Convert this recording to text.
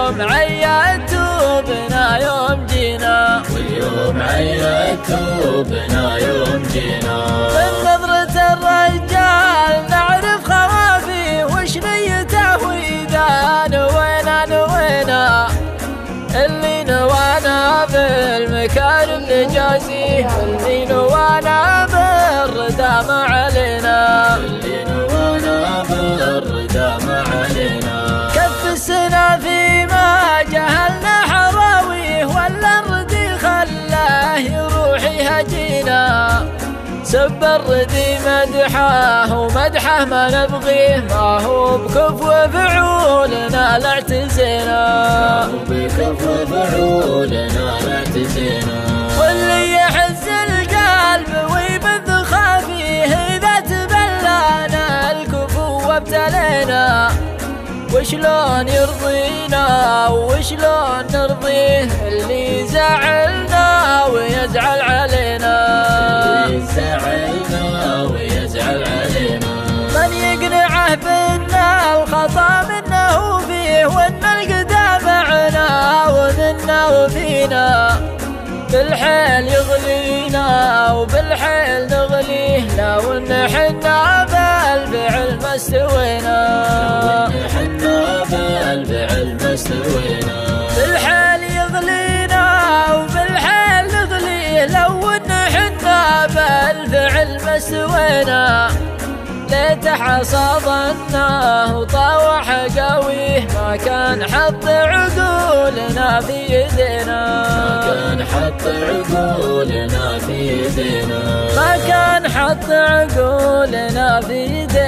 واليوم عيدتوا بنا يوم جينا، واليوم عيدتوا بنا يوم جينا. من نظرة الرجال نعرف خوافيه وش نيته وإذا نوينا نوينا، اللي نوانا بالمكارم نجازيه، اللي نوانا بالردى ما علينا، اللي نوانا بالردى ما علينا. كف السنة فيما جهلنا حراويه، ولا الردي خلاه يروح يهجينا، سب الردي مدحه ومدحه ما نبغيه، ما هو بكفو فعولنا لا اعتزينا، ما هو بكفو فعولنا لا اعتزينا. واللي يحز القلب ويبث خافيه، إذا تبلانا الكفو وابتلينا، وشلون يرضينا وشلون نرضيه، اللي زعلنا ويزعل علينا، يزعلنا ويزعل علينا. من يقنعه بأن الخطا منه فيه، وأن القدام معنا ومنا وفينا، بالحيل يغلينا وبالحيل نغليه، لو ان حنا بالفعل ما استوينا، حنا بالفعل ما استوينا. بالحيل يغلينا وبالحيل نغليه، لو ان حنا بالفعل ما استوينا، ليت حصادناه وطاوح قويه، ما كان حط عقولنا في يدينا، ما كان حط عقولنا في يدينا، ما كان حط عقولنا في يدينا.